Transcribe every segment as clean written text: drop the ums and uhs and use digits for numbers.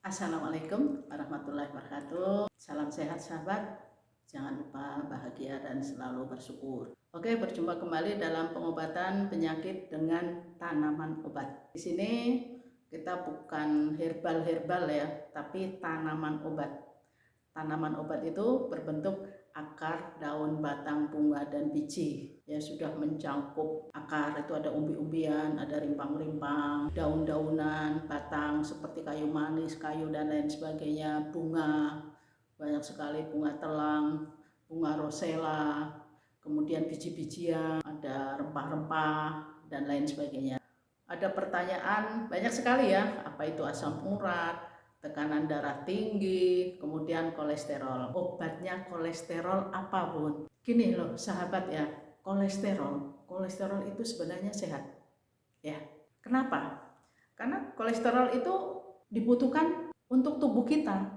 Assalamualaikum warahmatullahi wabarakatuh. Salam sehat sahabat. Jangan lupa bahagia dan selalu bersyukur. Oke, berjumpa kembali dalam pengobatan penyakit dengan tanaman obat. Di sini kita bukan herbal ya, tapi tanaman obat. Tanaman obat itu berbentuk akar, daun, batang, bunga, dan biji. Ya, sudah mencakup akar, itu ada umbi-umbian, ada rimpang-rimpang, daun-daunan, batang seperti kayu manis, kayu dan lain sebagainya, bunga, banyak sekali bunga telang, bunga rosella, kemudian biji-bijian, ada rempah-rempah, dan lain sebagainya. Ada pertanyaan banyak sekali ya, apa itu asam urat, tekanan darah tinggi, kemudian kolesterol. Obatnya kolesterol apa, Bun? Gini loh sahabat ya, kolesterol itu sebenarnya sehat ya. Kenapa? Karena kolesterol itu dibutuhkan untuk tubuh kita.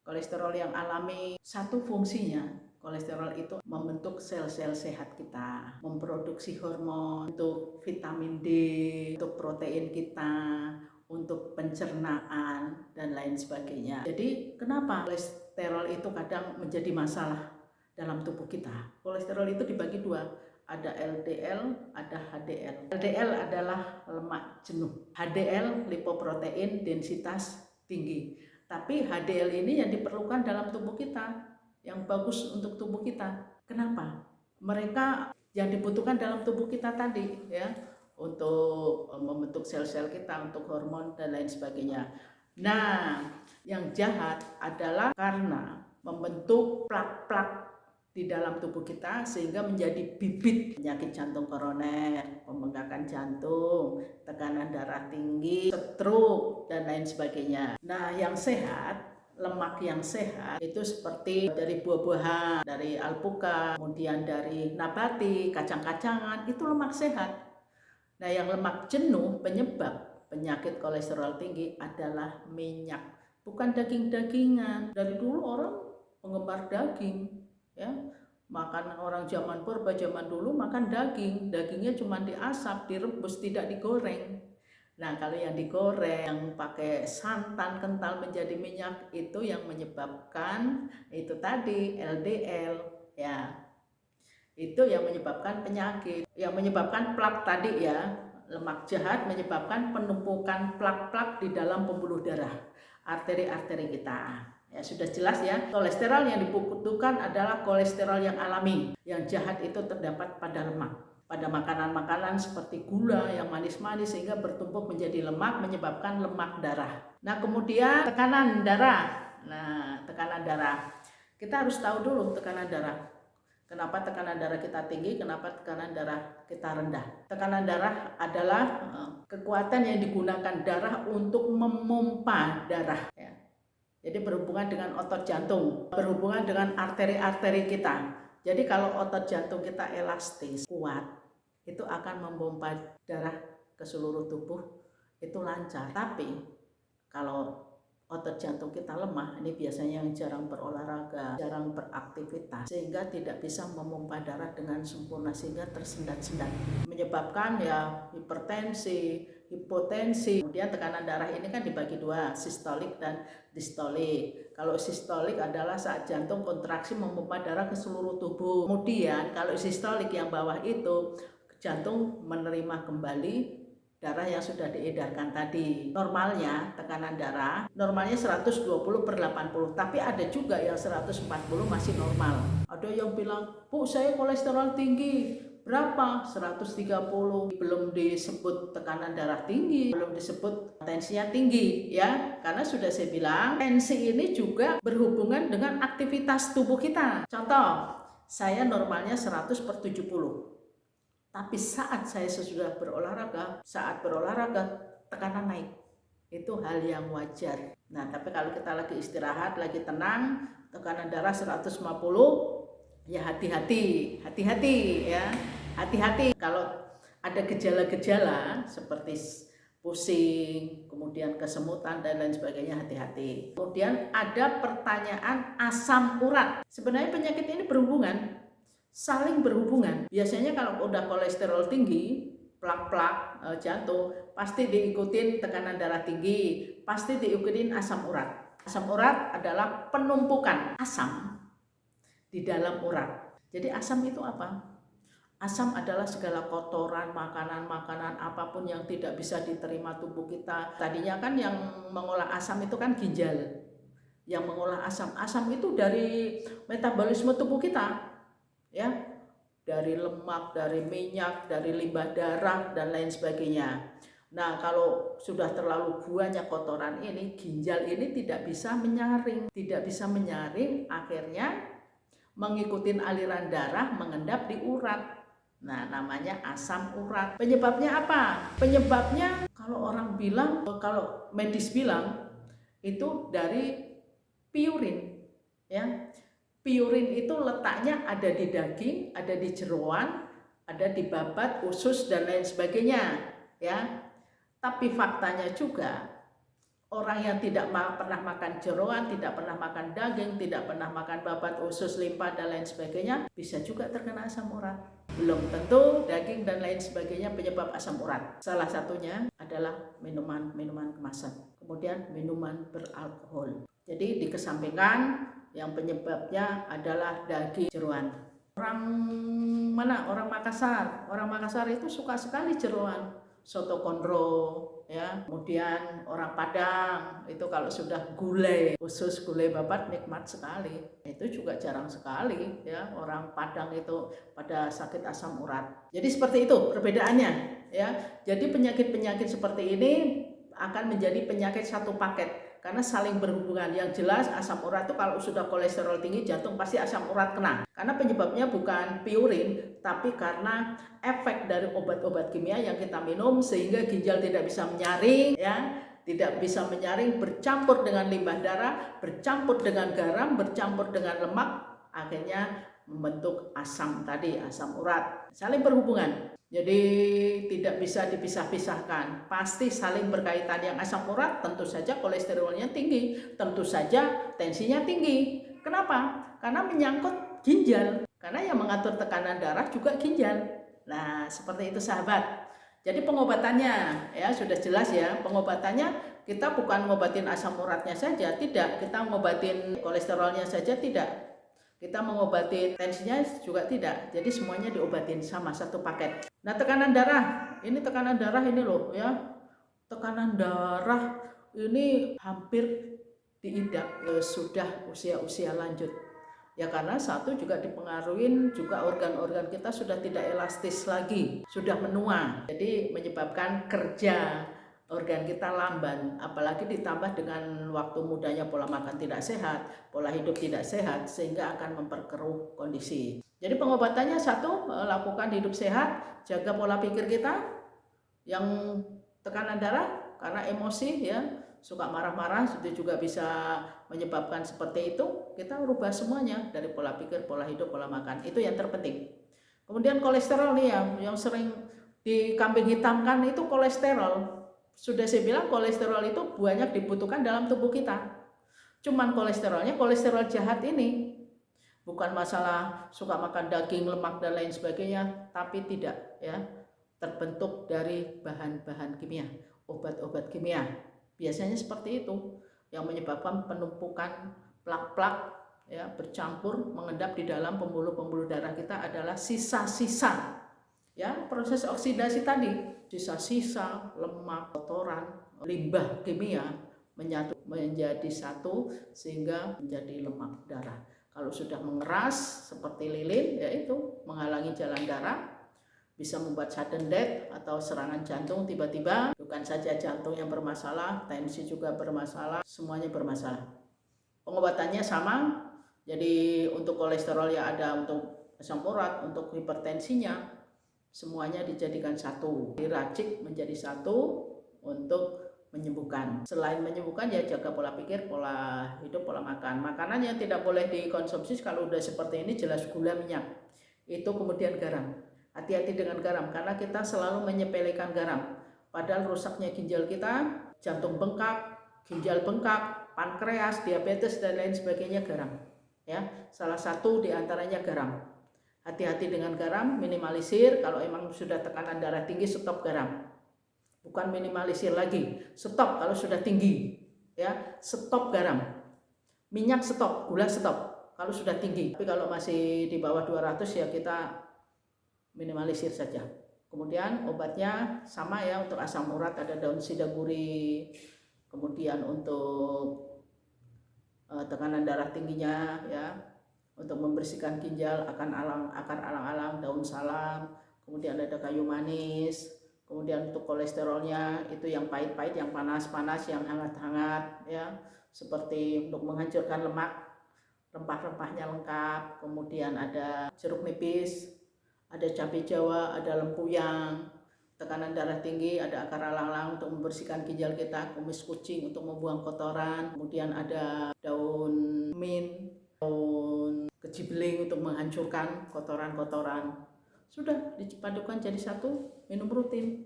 Kolesterol yang alami satu fungsinya, kolesterol itu membentuk sel-sel sehat kita, memproduksi hormon untuk vitamin D, untuk protein kita, untuk pencernaan, dan lain sebagainya. Jadi kenapa kolesterol itu kadang menjadi masalah dalam tubuh kita? Kolesterol itu dibagi dua, ada LDL, ada HDL. LDL adalah lemak jenuh, HDL lipoprotein densitas tinggi. Tapi HDL ini yang diperlukan dalam tubuh kita, yang bagus untuk tubuh kita. Kenapa? Mereka yang dibutuhkan dalam tubuh kita tadi ya, untuk membentuk sel-sel kita, untuk hormon dan lain sebagainya. Nah, yang jahat adalah karena membentuk plak-plak di dalam tubuh kita sehingga menjadi bibit penyakit jantung koroner, pembengkakan jantung, tekanan darah tinggi, stroke, dan lain sebagainya. Nah, yang sehat, lemak yang sehat itu seperti dari buah-buahan, dari alpukat, kemudian dari nabati, kacang-kacangan, itu lemak sehat. Nah, yang lemak jenuh penyebab penyakit kolesterol tinggi adalah minyak, bukan daging-dagingan. Dari dulu orang penggemar daging ya, makan orang zaman purba, zaman dulu makan daging, dagingnya cuma diasap, direbus, tidak digoreng. Nah, kalau yang digoreng, yang pakai santan kental menjadi minyak, itu yang menyebabkan itu tadi LDL ya, itu yang menyebabkan penyakit, yang menyebabkan plak tadi ya. Lemak jahat menyebabkan penumpukan plak-plak di dalam pembuluh darah, arteri-arteri kita. Ya, sudah jelas ya, kolesterol yang dibutuhkan adalah kolesterol yang alami. Yang jahat itu terdapat pada lemak, pada makanan-makanan seperti gula yang manis-manis sehingga bertumpuk menjadi lemak, menyebabkan lemak darah. Nah, kemudian tekanan darah. Nah, tekanan darah. Kita harus tahu dulu tekanan darah. Kenapa tekanan darah kita tinggi, kenapa tekanan darah kita rendah? Tekanan darah adalah kekuatan yang digunakan darah untuk memompa darah ya. Jadi berhubungan dengan otot jantung, berhubungan dengan arteri-arteri kita. Jadi kalau otot jantung kita elastis, kuat, itu akan memompa darah ke seluruh tubuh, itu lancar. Tapi kalau otot jantung kita lemah, ini biasanya yang jarang berolahraga, jarang beraktivitas, sehingga tidak bisa memompa darah dengan sempurna, sehingga tersendat-sendat, menyebabkan ya hipertensi, hipotensi. Kemudian tekanan darah ini kan dibagi dua, sistolik dan distolik. Kalau sistolik adalah saat jantung kontraksi memompa darah ke seluruh tubuh. Kemudian kalau sistolik yang bawah itu, jantung menerima kembali darah yang sudah diedarkan tadi. Normalnya tekanan darah normalnya 120/80, tapi ada juga yang 140 masih normal. Ada yang bilang, "Bu, saya kolesterol tinggi." Berapa? 130. Belum disebut tekanan darah tinggi, belum disebut tensinya tinggi ya. Karena sudah saya bilang, tensi ini juga berhubungan dengan aktivitas tubuh kita. Contoh, saya normalnya 100/70. Tapi saat saya sesudah berolahraga, saat berolahraga tekanan naik. Itu hal yang wajar. Nah, tapi kalau kita lagi istirahat, lagi tenang, tekanan darah 150, ya hati-hati ya. Hati-hati kalau ada gejala-gejala seperti pusing, kemudian kesemutan dan lain sebagainya, hati-hati. Kemudian ada pertanyaan asam urat. Sebenarnya penyakit ini saling berhubungan. Biasanya kalau udah kolesterol tinggi, plak-plak jantung, pasti diikutin tekanan darah tinggi, pasti diikutin asam urat. Asam urat adalah penumpukan asam di dalam urat. Jadi asam itu apa? Asam adalah segala kotoran, makanan-makanan apapun yang tidak bisa diterima tubuh kita. Tadinya kan yang mengolah asam itu kan ginjal. Yang mengolah asam. Asam itu dari metabolisme tubuh kita. Ya, dari lemak, dari minyak, dari limbah darah dan lain sebagainya. Nah, kalau sudah terlalu banyak kotoran ini, ginjal ini tidak bisa menyaring. Tidak bisa menyaring, akhirnya mengikuti aliran darah mengendap di urat. Nah, namanya asam urat. Penyebabnya apa? Penyebabnya kalau orang bilang, kalau medis bilang itu dari piurin, ya. Piurin itu letaknya ada di daging, ada di jeroan, ada di babat, usus dan lain sebagainya, ya. Tapi faktanya juga orang yang tidak pernah makan jeroan, tidak pernah makan daging, tidak pernah makan babat, usus, limpa, dan lain sebagainya, bisa juga terkena asam urat. Belum tentu daging dan lain sebagainya penyebab asam urat. Salah satunya adalah minuman kemasan. Kemudian minuman beralkohol. Jadi dikesampingkan yang penyebabnya adalah daging jeroan. Orang mana? Orang Makassar. Orang Makassar itu suka sekali jeroan. Soto konro, ya. Kemudian orang Padang itu kalau sudah gulai, khusus gulai babat nikmat sekali. Itu juga jarang sekali, ya, orang Padang itu pada sakit asam urat. Jadi seperti itu perbedaannya, ya. Jadi penyakit-penyakit seperti ini akan menjadi penyakit satu paket karena saling berhubungan. Yang jelas asam urat itu kalau sudah kolesterol tinggi, jantung pasti asam urat kena. Karena penyebabnya bukan piurin, tapi karena efek dari obat-obat kimia yang kita minum sehingga ginjal tidak bisa menyaring, ya, tidak bisa menyaring, bercampur dengan limbah darah, bercampur dengan garam, bercampur dengan lemak, akhirnya membentuk asam tadi, asam urat. Saling berhubungan. Jadi tidak bisa dipisah-pisahkan, pasti saling berkaitan. Yang asam urat tentu saja kolesterolnya tinggi, tentu saja tensinya tinggi. Kenapa? Karena menyangkut ginjal, karena yang mengatur tekanan darah juga ginjal. Nah, seperti itu sahabat. Jadi pengobatannya, ya sudah jelas ya, pengobatannya kita bukan ngobatin asam uratnya saja, tidak, kita ngobatin kolesterolnya saja, tidak. Kita mengobati tensinya juga tidak. Jadi semuanya diobatin sama satu paket. Nah, tekanan darah ini loh, ya. Tekanan darah ini hampir diidap sudah usia lanjut. Ya karena satu juga dipengaruhi juga organ-organ kita sudah tidak elastis lagi, sudah menua. Jadi menyebabkan kerja organ kita lamban, apalagi ditambah dengan waktu mudanya pola makan tidak sehat, pola hidup tidak sehat, sehingga akan memperkeruh kondisi. Jadi pengobatannya satu, lakukan hidup sehat, jaga pola pikir kita, yang tekanan darah karena emosi, ya, suka marah-marah itu juga bisa menyebabkan seperti itu. Kita rubah semuanya dari pola pikir, pola hidup, pola makan, itu yang terpenting. Kemudian kolesterol nih ya, yang sering dikambing hitamkan itu kolesterol. Sudah saya bilang kolesterol itu banyak dibutuhkan dalam tubuh kita. Cuman kolesterolnya kolesterol jahat ini. Bukan masalah suka makan daging, lemak dan lain sebagainya, tapi tidak, ya, terbentuk dari bahan-bahan kimia, obat-obat kimia. Biasanya seperti itu yang menyebabkan penumpukan plak-plak, ya, bercampur mengendap di dalam pembuluh-pembuluh darah kita adalah sisa-sisa, ya, proses oksidasi tadi. Sisa-sisa lemak, kotoran, limbah kimia menyatu menjadi satu sehingga menjadi lemak darah. Kalau sudah mengeras seperti lilin, yaitu menghalangi jalan darah, bisa membuat sudden death atau serangan jantung tiba-tiba. Bukan saja jantung yang bermasalah, tensi juga bermasalah, semuanya bermasalah. Pengobatannya sama. Jadi untuk kolesterol ya ada, untuk asam urat, untuk hipertensinya, semuanya dijadikan satu, diracik menjadi satu untuk menyembuhkan. Selain menyembuhkan ya jaga pola pikir, pola hidup, pola makan. Makanan yang tidak boleh dikonsumsi kalau udah seperti ini jelas gula, minyak. Itu kemudian garam. Hati-hati dengan garam karena kita selalu menyepelekan garam. Padahal rusaknya ginjal kita, jantung bengkak, ginjal bengkak, pankreas, diabetes dan lain sebagainya garam. Ya, salah satu diantaranya garam. Hati-hati dengan garam, minimalisir. Kalau emang sudah tekanan darah tinggi, stop garam. bukan minimalisir lagi. Stop kalau sudah tinggi, ya. Stop garam, minyak stop, gula stop kalau sudah tinggi. Tapi kalau masih di bawah 200 ya kita minimalisir saja. Kemudian obatnya sama ya, untuk asam urat ada daun sidaguri. Kemudian untuk tekanan darah tingginya ya, untuk membersihkan ginjal akar alang-alang daun salam. Kemudian ada kayu manis. Kemudian untuk kolesterolnya itu yang pahit-pahit, yang panas-panas, yang hangat-hangat ya, seperti untuk menghancurkan lemak, rempah-rempahnya lengkap. Kemudian ada jeruk nipis, ada cabai jawa, ada lempuyang. Tekanan darah tinggi ada akar alang-alang untuk membersihkan ginjal kita, kumis kucing untuk membuang kotoran. Kemudian ada daun mint, daun kejibeling untuk menghancurkan kotoran-kotoran. Sudah dipadukan jadi satu, minum rutin.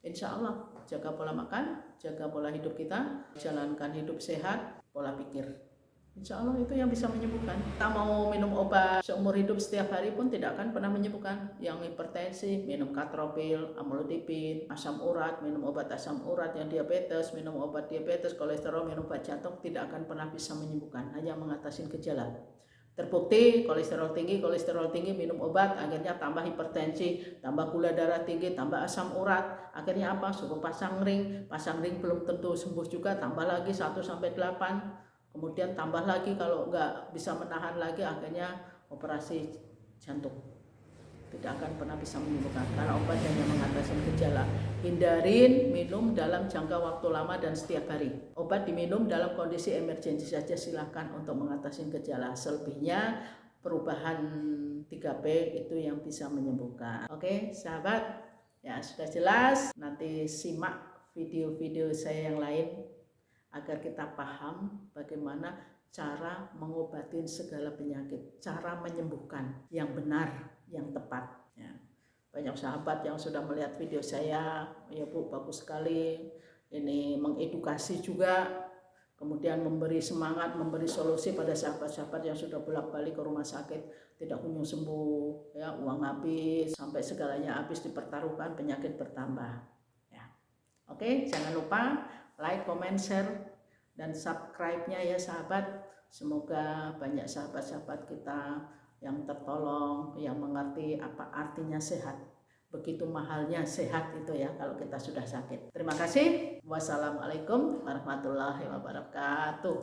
Insya Allah jaga pola makan, jaga pola hidup kita, jalankan hidup sehat, pola pikir. Insya Allah itu yang bisa menyembuhkan. Kita mau minum obat seumur hidup setiap hari pun tidak akan pernah menyembuhkan. Yang hipertensi, minum katropil, amlodipin, asam urat, minum obat asam urat. Yang diabetes, minum obat diabetes, kolesterol, minum obat jantung, tidak akan pernah bisa menyembuhkan. Hanya mengatasi gejala. Terbukti kolesterol tinggi, minum obat, akhirnya tambah hipertensi, tambah gula darah tinggi, tambah asam urat. Akhirnya apa? Suruh pasang ring belum tentu sembuh juga, tambah lagi 1-8. Kemudian tambah lagi, kalau nggak bisa menahan lagi, akhirnya operasi jantung. Tidak akan pernah bisa menyembuhkan, karena obat hanya mengatasi gejala. Hindarin minum dalam jangka waktu lama dan setiap hari. Obat diminum dalam kondisi emergensi saja, silahkan untuk mengatasi gejala. Selebihnya perubahan 3P itu yang bisa menyembuhkan. Oke sahabat, ya sudah jelas. Nanti simak video-video saya yang lain agar kita paham bagaimana cara mengobati segala penyakit, cara menyembuhkan yang benar, yang tepat ya. Banyak sahabat yang sudah melihat video saya, ya Bu, bagus sekali, ini mengedukasi juga, kemudian memberi semangat, memberi solusi pada sahabat-sahabat yang sudah bolak-balik ke rumah sakit, tidak kunjung sembuh ya, uang habis, sampai segalanya habis dipertaruhkan, penyakit bertambah ya. Oke, jangan lupa like, comment, share, dan subscribe-nya ya sahabat. Semoga banyak sahabat-sahabat kita yang tertolong, yang mengerti apa artinya sehat. Begitu mahalnya sehat itu ya kalau kita sudah sakit. Terima kasih. Wassalamualaikum warahmatullahi wabarakatuh.